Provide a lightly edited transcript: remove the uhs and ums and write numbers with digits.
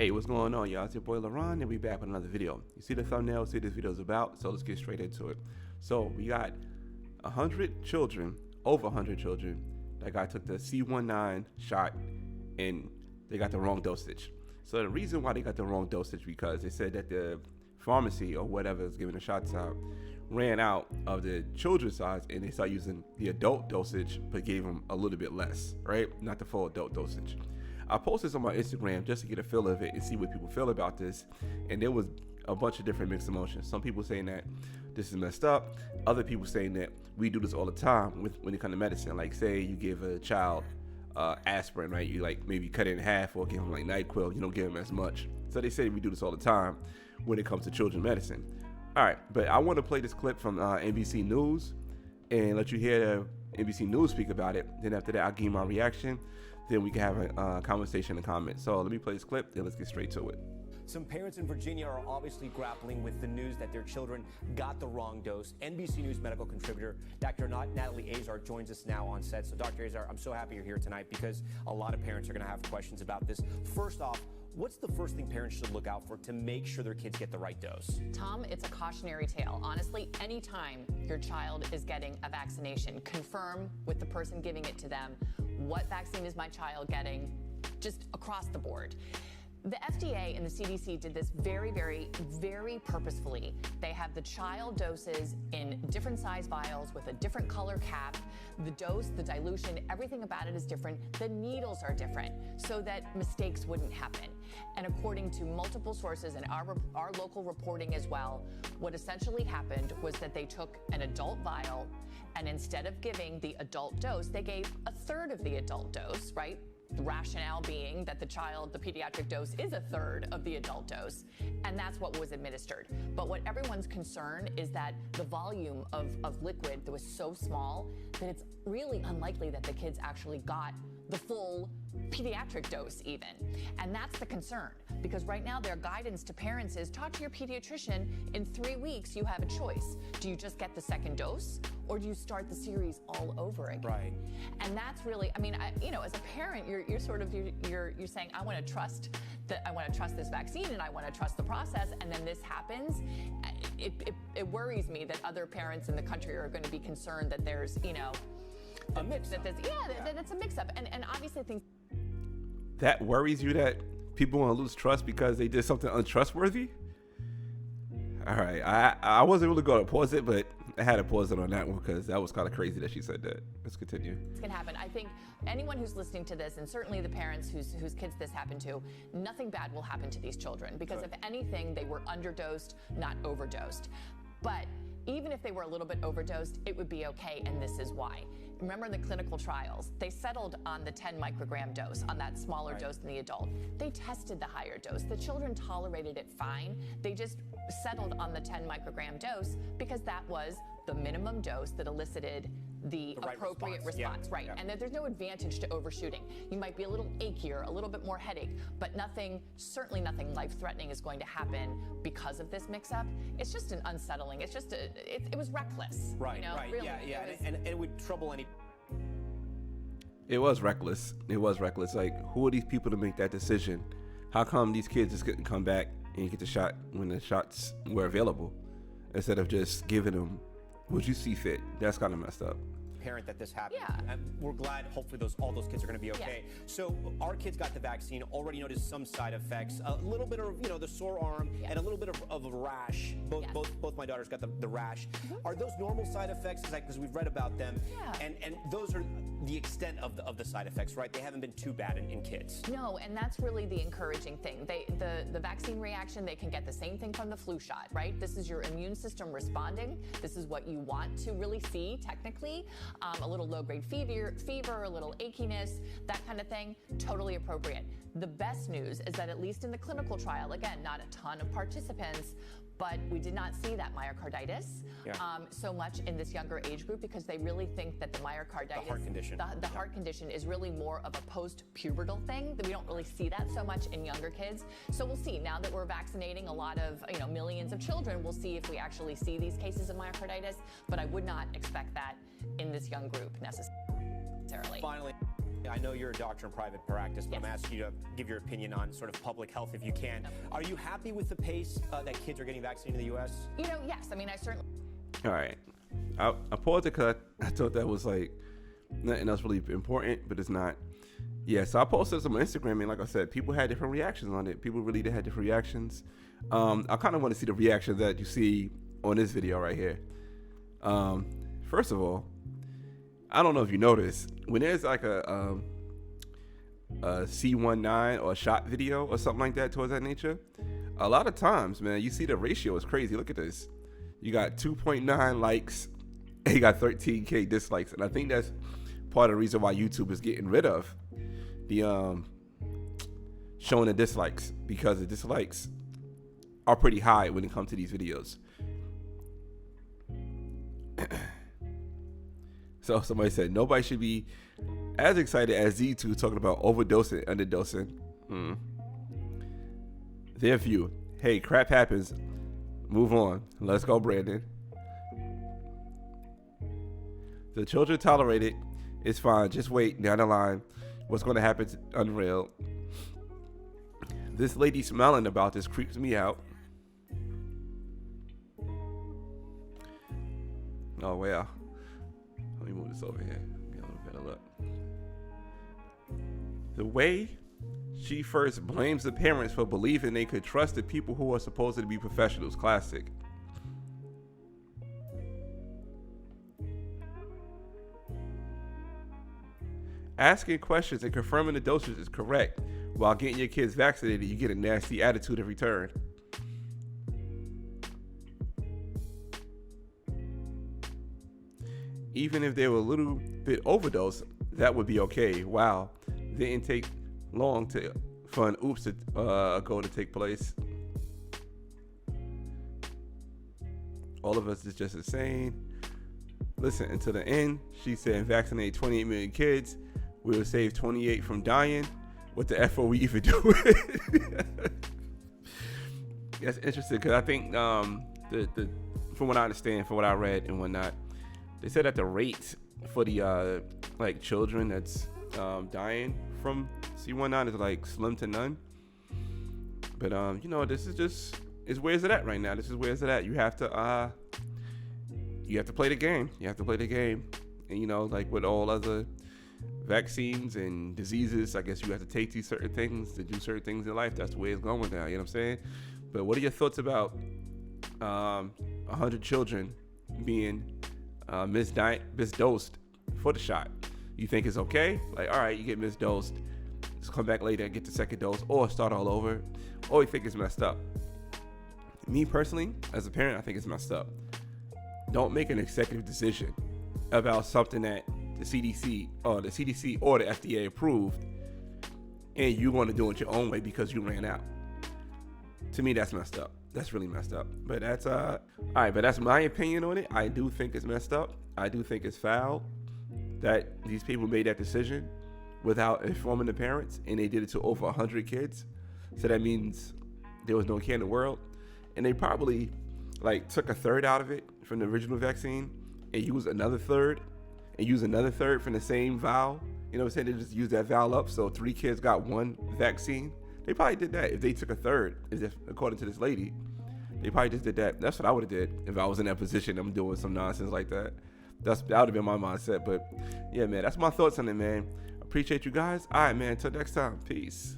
Hey, what's going on, y'all? It's your boy LaRon, and we back with another video. You see the thumbnail, see what this video is about, so let's get straight into it. So we got 100 children, over 100 children, that guy took the C19 shot and they got the wrong dosage. So the reason why they got the wrong dosage, because they said that the pharmacy or whatever is giving the shots out ran out of the children's size, and they started using the adult dosage, but gave them a little bit less, right? Not the full adult dosage. I posted this on my Instagram just to get a feel of it and see what people feel about this. And there was a bunch of different mixed emotions. Some people saying that this is messed up. Other people saying that we do this all the time when it comes to medicine. Like, say you give a child aspirin, right? You like maybe cut it in half or give them like NyQuil. You don't give them as much. So they say we do this all the time when it comes to children's medicine. All right, but I want to play this clip from NBC News and let you hear NBC News speak about it. Then after that, I'll give you my reaction. Then we can have a conversation and comment. So let me play this clip, then let's get straight to it. Some parents in Virginia are obviously grappling with the news that their children got the wrong dose. NBC News medical contributor Dr. Natalie Azar joins us now on set. So Dr. Azar, I'm so happy you're here tonight because a lot of parents are going to have questions about this. First off, what's the first thing parents should look out for to make sure their kids get the right dose? Tom, it's a cautionary tale. Honestly, anytime your child is getting a vaccination, confirm with the person giving it to them, what vaccine is my child getting, just across the board. The FDA and the CDC did this very, very, very purposefully. They have the child doses in different size vials with a different color cap. The dose, the dilution, everything about it is different. The needles are different so that mistakes wouldn't happen. And according to multiple sources and our local reporting as well, what essentially happened was that they took an adult vial and instead of giving the adult dose, they gave a third of the adult dose, right? The rationale being that the pediatric dose is a third of the adult dose, and that's what was administered. But what everyone's concern is that the volume of liquid that was so small that it's really unlikely that the kids actually got the full pediatric dose even. And that's the concern, because right now their guidance to parents is talk to your pediatrician. In 3 weeks, you have a choice. Do you just get the second dose, or do you start the series all over again? Right. And that's really, I mean, as a parent, you're saying, I want to trust this vaccine and I want to trust the process, and then this happens. It worries me that other parents in the country are going to be concerned that there's, a mix-up. That it's a mix-up, and obviously things. That worries you that people want to lose trust because they did something untrustworthy? All right, I wasn't really going to pause it, but I had to pause it on that one because that was kind of crazy that she said that. Let's continue. It's going to happen. I think anyone who's listening to this, and certainly the parents whose kids this happened to, nothing bad will happen to these children because if anything, they were underdosed, not overdosed. But even if they were a little bit overdosed, it would be okay, and this is why. Remember in the clinical trials, they settled on the 10 microgram dose, on that smaller dose than the adult. They tested the higher dose. The children tolerated it fine. They just settled on the 10 microgram dose because that was the minimum dose that elicited the appropriate response. Yeah. Right. Yeah. And there's no advantage to overshooting. You might be a little achier, a little bit more headache, but certainly nothing life-threatening is going to happen because of this mix-up. It's just an unsettling. It's just it was reckless. Right. Right. Really, Yeah. And it would trouble any. It was reckless. Like, who are these people to make that decision? How come these kids just couldn't come back and get the shot when the shots were available instead of just giving them what you see fit? That's kind of messed up. Parent that this happened. Yeah. And we're glad hopefully all those kids are going to be okay. Yeah. So our kids got the vaccine, already noticed some side effects, a little bit of the sore arm and a little bit of a rash. Both my daughters got the rash. Are those normal side effects? Because we've read about them. Yeah. And those are the extent of the side effects, right? They haven't been too bad in kids. No, and that's really the encouraging thing. The vaccine reaction, they can get the same thing from the flu shot, right? This is your immune system responding. This is what you want to really see technically. A little low-grade fever, a little achiness, that kind of thing, totally appropriate. The best news is that at least in the clinical trial, again, not a ton of participants, but we did not see that myocarditis so much in this younger age group because they really think that the myocarditis, the heart condition, the heart condition is really more of a post-pubertal thing, that we don't really see that so much in younger kids. So we'll see. Now that we're vaccinating a lot of, millions of children, we'll see if we actually see these cases of myocarditis, but I would not expect that in this young group necessarily. Finally. I know you're a doctor in private practice, but Yes. I'm asking you to give your opinion on sort of public health if you can. Are you happy with the pace that kids are getting vaccinated in the U.S.? You know, yes. I mean, I certainly. All right. I paused it because I thought that was like nothing else really important, but it's not. Yeah, so I posted some on Instagram, and like I said, people had different reactions on it. People really did have different reactions. I kind of want to see the reactions that you see on this video right here. First of all, I don't know if you noticed, when there's like a C19 or a shot video or something like that towards that nature, a lot of times, man, you see the ratio is crazy. Look at this. You got 2.9 likes and you got 13K dislikes. And I think that's part of the reason why YouTube is getting rid of the showing the dislikes, because the dislikes are pretty high when it comes to these videos. So somebody said nobody should be as excited as these two talking about overdosing, underdosing. Their view. Hey, crap happens. Move on. Let's go, Brandon. The children tolerate it. It's fine. Just wait down the line. What's going to happen is unreal. This lady smiling about this creeps me out. Oh, well. Let me move this over here. Get a little better look. The way she first blames the parents for believing they could trust the people who are supposed to be professionals. Classic. Asking questions and confirming the dosage is correct. While getting your kids vaccinated, you get a nasty attitude in return. Even if they were a little bit overdosed, that would be okay. Wow. Didn't take long for an oops go to take place. All of us is just insane. Listen, until the end, she said vaccinate 28 million kids. We will save 28 from dying. What the F are we even doing? That's interesting because I think from what I understand, from what I read and whatnot, they said that the rate for the like children that's dying from C19 is like slim to none. But you know, this is just where is it at right now? This is where is it at? You have to play the game. You have to play the game, and you know, like with all other vaccines and diseases, I guess you have to take these certain things to do certain things in life. That's the way it's going now. You know what I'm saying? But what are your thoughts about 100 children being misdosed for the shot? You think it's okay? Like, all right, you get misdosed, just come back later and get the second dose, or start all over, or you think it's messed up? Me personally, as a parent, I think it's messed up. Don't make an executive decision about something that the CDC or the FDA approved, and you want to do it your own way because you ran out. To me, that's messed up. That's really messed up. But that's all right. But that's my opinion on it. I do think it's messed up. I do think it's foul that these people made that decision without informing the parents, and they did it to over 100 kids. So that means there was no care in the world, and they probably like took a third out of it from the original vaccine and used another third and used another third from the same vial. You know what I'm saying? They just used that vial up, so 3 kids got 1 vaccine. They probably did that if they took a third, as if, according to this lady. They probably just did that. That's what I would have did if I was in that position. I'm doing some nonsense like that. That would have been my mindset. But yeah, man, that's my thoughts on it, man. Appreciate you guys. All right, man. Until next time. Peace.